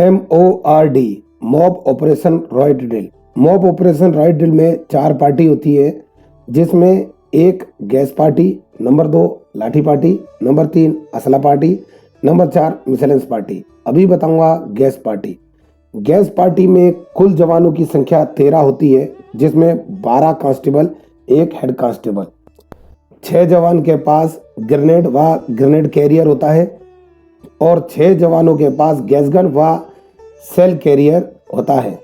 MORD mob operation riot drill. Mob operation riot drill में 4 party होती है, जिसमें 1 गैस पार्टी, नंबर 2 लाठी पार्टी, नंबर 3 असला पार्टी, नंबर 4 मिसलेंस पार्टी। अभी बताऊंगा गैस पार्टी। गैस पार्टी में कुल जवानों की संख्या 13 होती है, जिसमें 12 कांस्टेबल, 1 हेड कांस्टेबल। 6 जवान के पास ग्रेनेड व ग्रेनेड कैरियर होता है और 6 जवानों के पास गैस गन व सेल कैरियर होता है।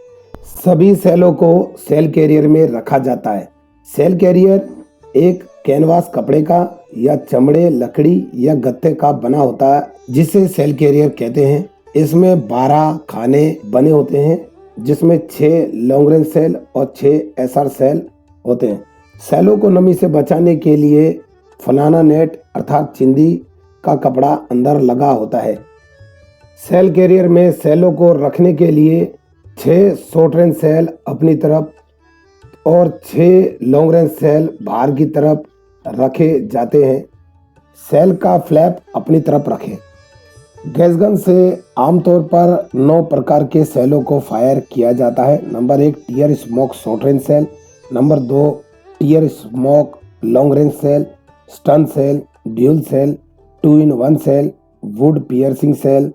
सभी सेलों को सेल कैरियर में रखा जाता है। सेल कैरियर एक कैनवास कपड़े का या चमड़े, लकड़ी या गत्ते का बना होता है, जिसे सेल कैरियर कहते हैं। इसमें 12 खाने बने होते हैं, जिसमें 6 लॉन्ग रेंज सेल और 6 SR सेल होते हैं। सेलों को नमी से बचाने के लिए फलाना नेट अर्थात चिंदी का कपड़ा अंदर लगा होता है। सेल कैरियर में सेलों को रखने के लिए 6 शॉर्ट रेंज सेल अपनी तरफ और 6 लॉन्ग रेंज सेल बाहर की तरफ रखे जाते हैं। सेल का फ्लैप अपनी तरफ रखें। गैस गन से आमतौर पर 9 प्रकार के सेलों को फायर किया जाता है। Number 1 tear smoke short range shell, number 2 tear smoke long range shell, stun shell, dual shell, 2 in 1 shell, wood piercing shell,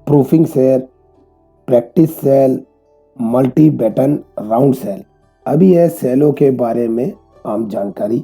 proofing shell, practice shell, multi baton round shell. अभी है सेलों के बारे में आम जानकारी।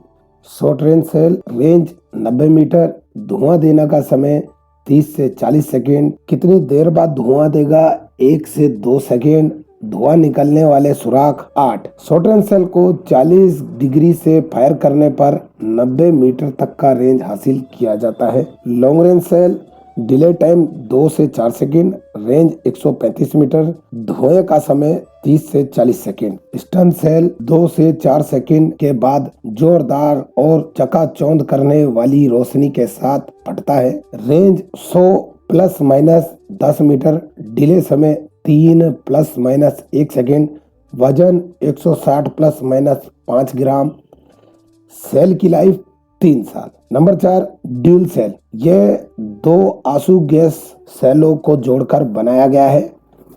Short range shell range 90 metre, धुआं देने का समय 30 से 40 सेकेंड। कितनी देर बाद धुआं देगा? 1 से 2 सेकेंड। धुआं निकलने वाले सुराख 8। शॉर्ट रेंज सेल को 40 डिग्री से फायर करने पर 90 मीटर तक का रेंज हासिल किया जाता है। Long range shell delay time 2 से 4 सेकेंड, रेंज 135 मीटर, धुएं का समय 30 से 40 सेकेंड। स्टन सेल 2 से 4 सेकेंड के बाद जोरदार और चकाचौंध करने वाली रोशनी के साथ फटता है। रेंज 100 ± 10 मीटर, डिले समय 3 ± 1 सेकेंड, वजन 160 ± 5 ग्राम। सेल की लाइफ 3 साल। Number 4 dual shell. यह 2 आंसू गैस सेलों को जोड़कर बनाया गया है।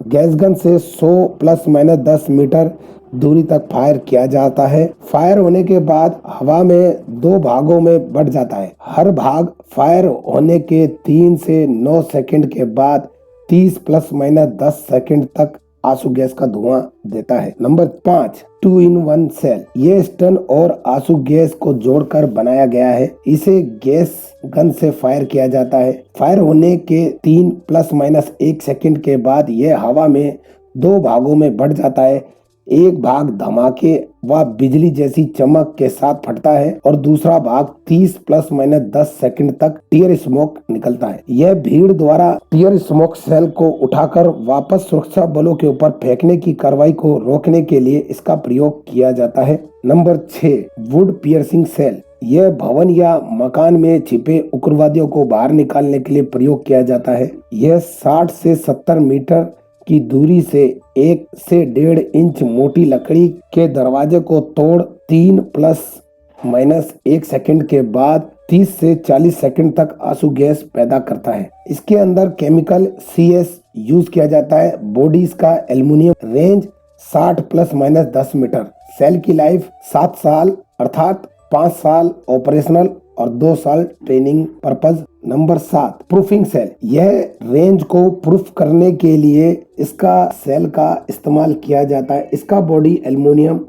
गैस गन से 100 ± 10 मीटर दूरी तक फायर किया जाता है। फायर होने के बाद हवा में 2 भागों में बढ़ जाता है। हर भाग फायर होने के 3 से 9 सेकंड के बाद 30 ± 10 सेकंड तक आंसू गैस का धुआं देता है। Number 5 2 in 1 shell. ये स्टन और आंसू गैस को जोड़कर बनाया गया है। इसे गैस गन से फायर किया जाता है। फायर होने के 3 ± 1 सेकंड के बाद यह हवा में 2 भागों में बढ़ जाता है। एक भाग धमाके व बिजली जैसी चमक के साथ फटता है और दूसरा भाग 30 ± 10 सेकंड तक टियर स्मोक निकलता है। यह भीड़ द्वारा टियर स्मोक सेल को उठाकर वापस सुरक्षा बलों के ऊपर फेंकने की कार्रवाई को रोकने के लिए इसका प्रयोग किया जाता है। Number 6 wood piercing shell. यह भवन या मकान में छिपे उग्रवादियों को बाहर निकालने के लिए प्रयोग किया जाता है। यह 60 से 70 मीटर की दूरी से 1 से 1.5 इंच मोटी लकड़ी के दरवाजे को तोड़ 3 ± 1 सेकंड के बाद 30 से 40 सेकंड तक आंसू गैस पैदा करता है। इसके अंदर केमिकल CS यूज किया जाता है। बॉडी इसका एल्युमिनियम। Range 60 ± 10 metre. सेल की लाइफ 7 साल अर्थात 5 साल ऑपरेशनल और 2 साल training purpose. Number 7 proofing shell. यह रेंज को प्रूफ करने के लिए इसका सेल का इस्तेमाल किया जाता है। इसका body aluminium.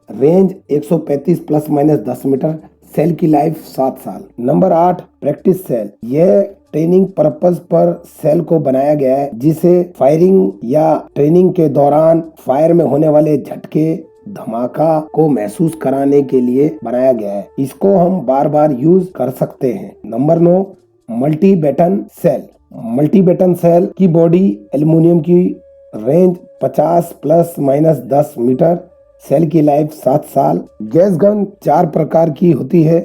Range 135 ± 10 metre. Shell की लाइफ 7 साल। Number 8 practice shell. यह ट्रेनिंग पर्पज पर सेल को बनाया गया है, जिसे फायरिंग या ट्रेनिंग के दौरान फायर में होने वाले झटके, धमाका को महसूस कराने के लिए बनाया गया है। इसको हम बार बार यूज कर सकते हैं। Number 9 multi baton shell. Multi baton shell की बॉडी एल्युमिनियम की। Range 50 ± 10 metre. सेल की लाइफ 7 साल। गैस गन 4 प्रकार की होती है।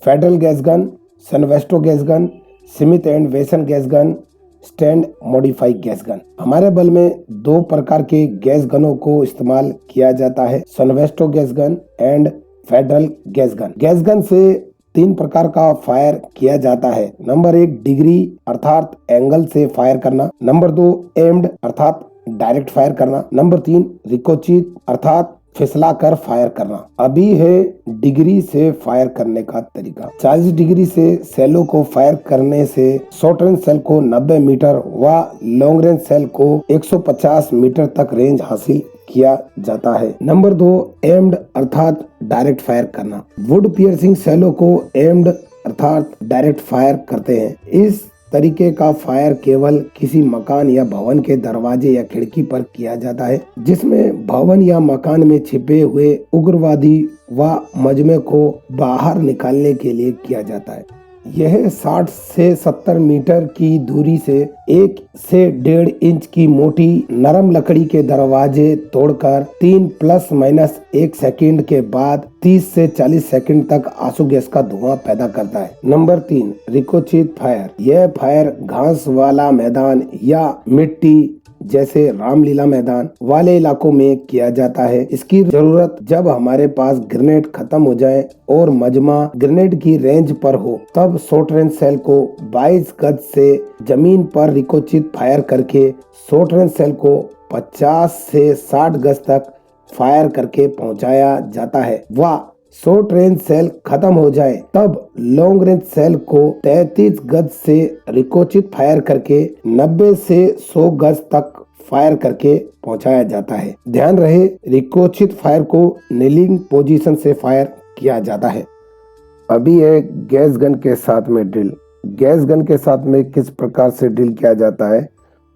फेडरल गैस गन, सनवेस्टो gas gun, Smith and Wesson gas gun, stand modify gas gun. हमारे बल में 2 प्रकार के गैस गनों को इस्तेमाल किया जाता है, सनवेस्टो gas gun and federal gas gun. Gas gun से तीन प्रकार का फायर किया जाता है। नंबर 1 डिग्री अर्थात एंगल से फायर करना। नंबर 2 एम्ड अर्थात डायरेक्ट फायर करना। नंबर 3 रिकोचित अर्थात फिसला कर फायर करना। अभी है डिग्री से फायर करने का तरीका। 40 डिग्री से सेलों को फायर करने से शॉर्ट रेंज सेल को 90 मीटर व लॉन्ग रेंज सेल को 150 मीटर तक रेंज हासिल किया जाता है। नंबर 2 एम्ड अर्थात डायरेक्ट फायर करना। वुड पियर्सिंग सेलों को एम्ड अर्थात डायरेक्ट फायर करते हैं। इस तरीके का फायर केवल किसी मकान या भवन के दरवाजे या खिड़की पर किया जाता है, जिसमें भवन या मकान में छिपे हुए उग्रवादी व मजमे को बाहर निकालने के लिए किया जाता है। यह 60 से 70 मीटर की दूरी से 1 से 1.5 इंच की मोटी नरम लकड़ी के दरवाजे तोड़कर 3 ± 1 सेकंड के बाद 30 से 40 सेकंड तक आंसू गैस का धुआं पैदा करता है। Number 3 ricochet fire. यह फायर घास वाला मैदान या मिट्टी जैसे रामलीला मैदान वाले इलाकों में किया जाता है। इसकी जरूरत जब हमारे पास ग्रेनेड खत्म हो जाए और मजमा ग्रेनेड की रेंज पर हो, तब शॉर्ट रेंज सेल को 22 गज से जमीन पर रिकोचित फायर करके शॉर्ट रेंज सेल को 50 से 60 गज तक फायर करके पहुंचाया जाता है। व शॉर्ट रेंज सेल खत्म हो जाए तब लॉन्ग रेंज सेल को 33 गज से रिकोचित फायर करके 90 से 100 गज तक फायर करके पहुंचाया जाता है। ध्यान रहे रिकोचित फायर को नीलिंग पोजीशन से फायर किया जाता है। अभी है गैस गन के साथ में ड्रिल। गैस गन के साथ में किस प्रकार से ड्रिल किया जाता है,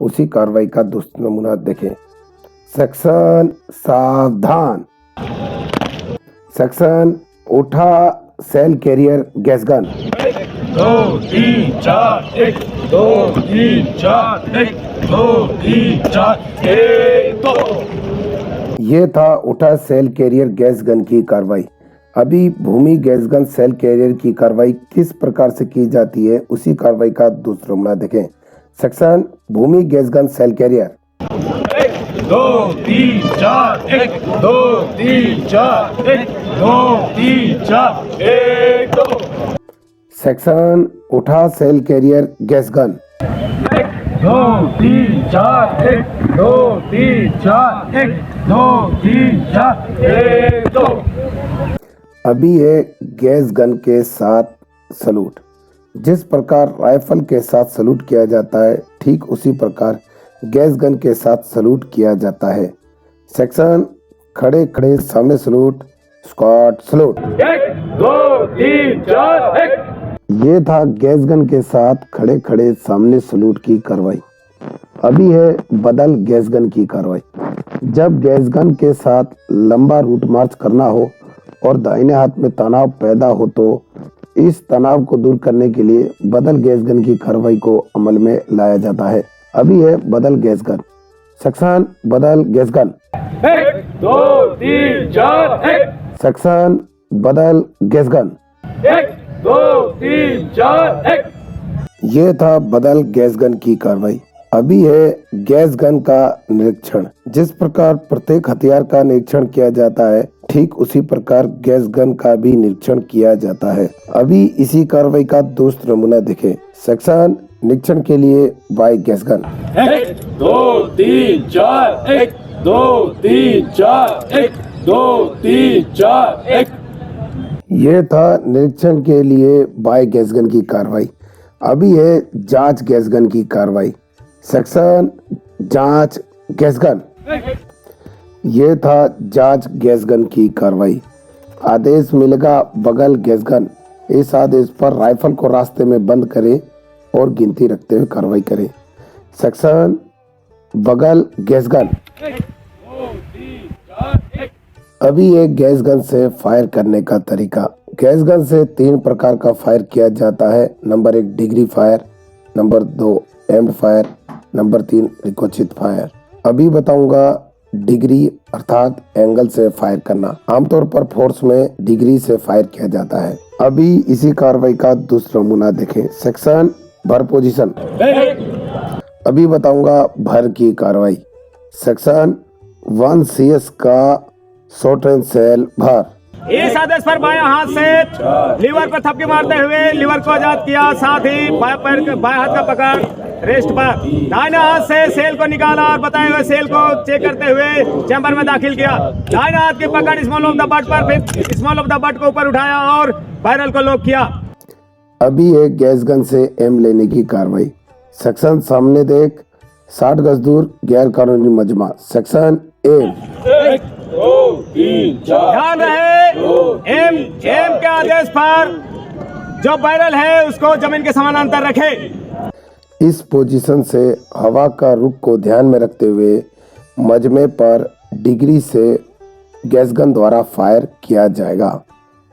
उसी कार्रवाई का दूसरा नमूना देखें। सेक्शन सावधान। सेक्शन उठा सेल कैरियर गैस गन। 2 3 4 1 2 3 4 1 2 3 4 1 2। ये था उठा सेल कैरियर गैस गन की कार्रवाई। अभी भूमि गैस गन सेल कैरियर की कार्रवाई किस प्रकार से की जाती है, उसी कार्रवाई का दूसरा नमूना देखें। सेक्शन भूमि gas gun cell career. 2 3 4 1 2 3 4 1 2 3 4 1 2। Section उठा सेल कैरियर गैस गन। 2 3 4 1 2 3 4 1 2 3 4 1 2। अभी है गैस गन के साथ सलूट। जिस प्रकार राइफल के साथ सलूट किया जाता है, ठीक उसी प्रकार गैस गन के साथ सलूट किया जाता है। सेक्शन खड़े खड़े सामने सलूट, स्क्वाड सलूट। 1 2 3 4 1। ये था गैस गन के साथ खड़े खड़े सामने सलूट की कार्रवाई। अभी है बदल गैस गन की कार्रवाई। जब गैस गन के साथ लंबा रूट मार्च करना हो और दाहिने हाथ में तनाव पैदा हो, तो इस तनाव को दूर करने के लिए बदल गैस गन की कार्रवाई को अमल में लाया जाता है। अभी है बदल गैस गन। सेक्शन बदल गैस गन। 1 2 3 4 1। सेक्शन बदल गैस गन। 1 2 3 4 1। ये था बदल गैस गन की कार्रवाई। अभी है गैस गन का निरीक्षण। जिस प्रकार प्रत्येक हथियार का निरीक्षण किया जाता है, ठीक उसी प्रकार गैस गन का भी निरीक्षण किया जाता है। अभी इसी कार्रवाई का दूसरा नमूना देखें। सेक्शन निरीक्षण के लिए बाय गैस गन। 1 2 3 4 1 2 3 4 1 2 3 4 1। ये था निरीक्षण के लिए बाय गैस गन की कार्रवाई। अभी है जांच गैस गन की कार्रवाई। सेक्शन जांच गैस गन। ये था जांच गैस गन की कार्रवाई। आदेश मिलेगा बगल गैस गन। इस आदेश पर राइफल को रास्ते में बंद करें और गिनती रखते हुए कार्रवाई करें। सेक्शन बगल गैस गन। 1 2 3 4 1। अभी एक गैस गन से फायर करने का तरीका। गैस गन से 3 प्रकार का फायर किया जाता है। Number 1 degree fire, number 2 aimed fire, number 3 ricochet fire. अभी बताऊंगा डिग्री अर्थात एंगल से फायर करना। आमतौर पर फोर्स में डिग्री से फायर किया जाता है। अभी इसी कार्रवाई का दूसरा नमूना देखें। सेक्शन भर पोजीशन। अभी बताऊंगा भर की कार्रवाई। सेक्शन 1 CS का शॉर्ट रेंज सेल भर। इस आदेश पर बाएं हाथ से लीवर पर थपकी मारते हुए लीवर को आजाद किया, साथ ही बाएं हाथ का पकड़ रेस्ट पर, दाहिने हाथ से सेल को निकाला और बताए हुए सेल को चेक करते हुए चैम्बर में दाखिल किया। दाहिने हाथ की पकड़ स्मॉल ऑफ द बट पर, फिर स्मॉल ऑफ द बट को ऊपर उठाया और बैरल को लॉक किया। अभी एक गैस गन से एम लेने की कार्रवाई। सेक्शन सामने देख 60 गज दूर गैर कानूनी मजमा। Section M. 1 2 3 4 ध्यान रहे, एम के आदेश पर जो बैरल है उसको जमीन के समानांतर रखे। इस पोजीशन से हवा का रुख को ध्यान में रखते हुए मजमे पर डिग्री से गैस गन द्वारा फायर किया जाएगा।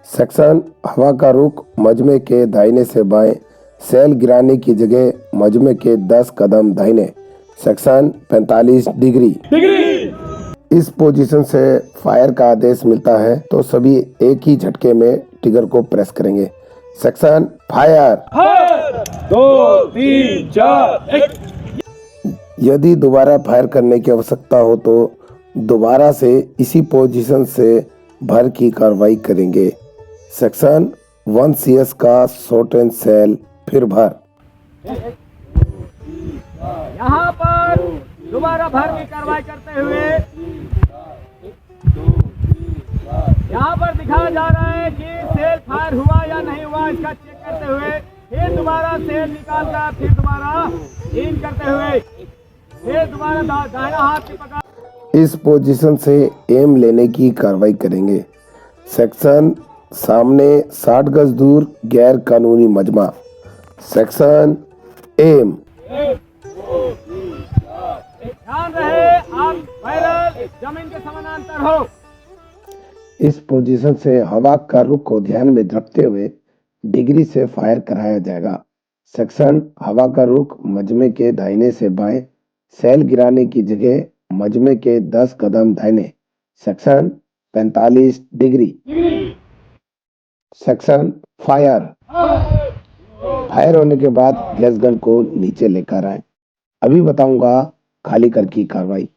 सेक्शन हवा का रुख मजमे के दाहिने से बाएं, सेल गिराने की जगह मजमे के 10 कदम दाहिने। Section 45 degree. इस पोजीशन से फायर का आदेश मिलता है तो सभी एक ही झटके में ट्रिगर को प्रेस करेंगे। Section fire. 2 3 4 1। यदि दोबारा फायर करने की आवश्यकता हो तो दोबारा से इसी पोजीशन से भर की कार्रवाई करेंगे। सेक्शन 1 CS का शॉट एंड सेल, फिर भर। यहाँ पर दोबारा भर की कार्रवाई करते हुए यहाँ पर दिखाया जा रहा है कि सेल फायर हुआ या नहीं हुआ, इसका चेक करते हुए फिर दोबारा सेल निकालकर फिर दोबारा इन करते हुए फिर दोबारा दाहिना हाथ की पकड़। इस पोजीशन से एम लेने की कार्रवाई करेंगे। सेक्शन सामने 60 गज दूर गैर कानूनी मजमा। Section M. ध्यान रहे, आप बैरल जमीन के समानांतर हो। इस पोजीशन से हवा का रुख को ध्यान में रखते हुए डिग्री से फायर कराया जाएगा। सेक्शन हवा का रुख मजमे के दाहिने से बाएं, सेल गिराने की जगह मजमे के 10 कदम दाहिने। Section 45 degree. Section fire. Fire होने के बाद गैस गन को नीचे लेकर आए। अभी बताऊंगा खाली कर की कार्रवाई।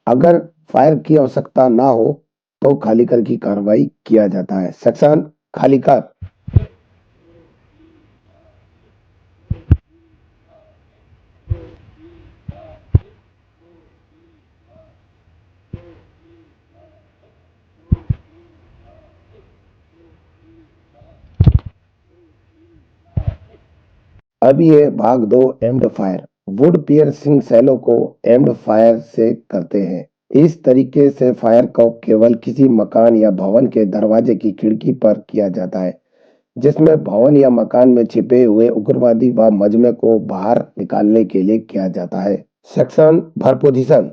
अगर फायर की आवश्यकता ना हो तो खाली कर की कार्रवाई किया जाता है। सेक्शन खाली कर। अब ये भाग 2 एम्ड फायर। वुड पियर्सिंग सेलों को एम्ड फायर से करते हैं। इस तरीके से फायर को केवल किसी मकान या भवन के दरवाजे की खिड़की पर किया जाता है, जिसमें भवन या मकान में छिपे हुए उग्रवादी व मजमे को बाहर निकालने के लिए किया जाता है। सेक्शन भर पोजीशन।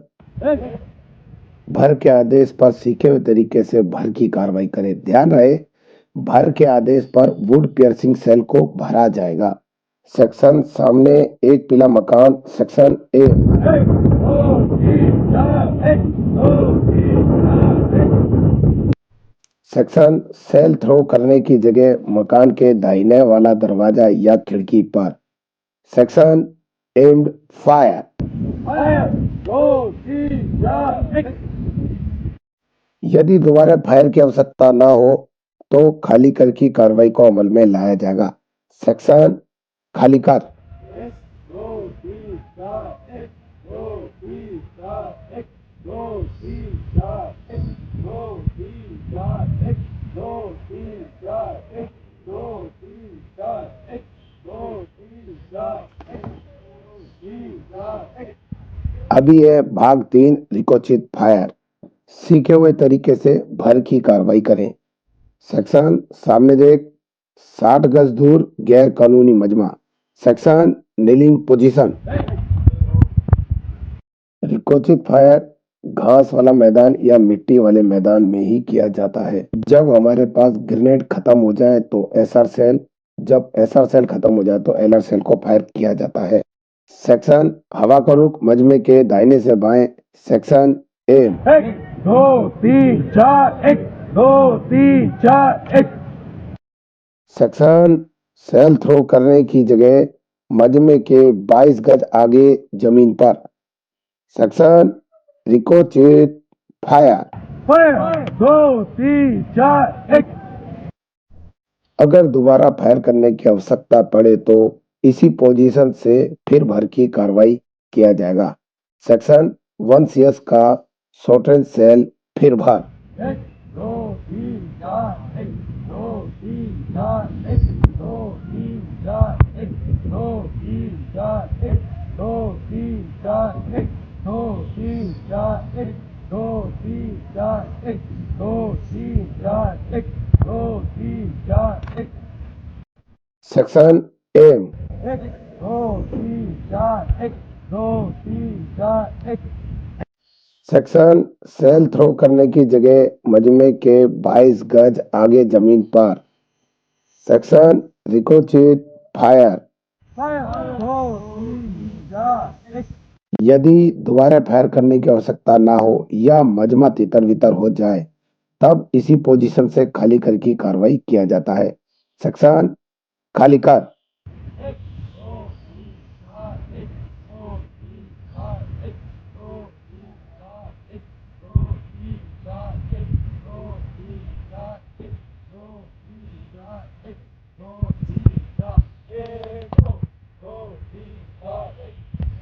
भर के आदेश पर सीखे हुए तरीके से भर की कार्रवाई करें। ध्यान रहे, भर के आदेश पर वुड पियर्सिंग सेल को भरा जाएगा। सेक्शन सामने एक पीला मकान। Section A. 1 2 3 4 1 2 3 4 1। Section shell throw करने की जगह मकान के दाहिने वाला दरवाजा या खिड़की पर। Section aimed fire. 2 3 4 1। यदि दोबारा फायर की आवश्यकता ना हो तो खाली कर की कार्रवाई को अमल में लाया जाएगा। सेक्शन खाली कर। 2 3 4 1 2 3 4 1 2 3 4 1 2 3 4 1 2 3 4 1 2 3 4 1 2 3 4 1 2 3 4 1। अभी है भाग 3 रिकोचित फायर। सीखे हुए तरीके से भर की कार्रवाई करें। सेक्शन सामने देख 60 गज दूर गैर कानूनी मजमा। Section kneeling position. Ricochet fire घास वाला मैदान या मिट्टी वाले मैदान में ही किया जाता है। जब हमारे पास ग्रेनेड खत्म हो जाए तो एसआर सेल, जब एसआर सेल खत्म हो जाए तो एलआर सेल को फायर किया जाता है। सेक्शन हवा का रुख मजमे के दाहिने से बाएं। Section M. 1 2 3 4 1 2 3 4 1। Section shell throw करने की जगह मजमे के 22 गज आगे जमीन पर। Section रिकोचित fire. फायर 2 3 4 1 अगर दोबारा फायर करने की आवश्यकता पड़े तो इसी पोजीशन से फिर भर की कार्रवाई किया जाएगा। सेक्शन 1CS का शॉट रेंज सेल फिर भर 1 2 3 4 1 2 3 4 1 2 3 4 1 2 3 4 1 2 3 4 1 2 3 4 1 2 3 4 1 2 3 4 1 2 3 4 1 section M 1 2 3 4 1 2 3 4 1 section shell throw करने की जगह मजमे के 22 गज आगे जमीन पर। सेक्शन रिकोचिट फायर फायर 2 3 4 1 यदि दोबारा फायर करने की आवश्यकता ना हो या मजमा तितर बितर हो जाए तब इसी पोजीशन से खाली करके कार्रवाई किया जाता है। सेक्शन खाली कर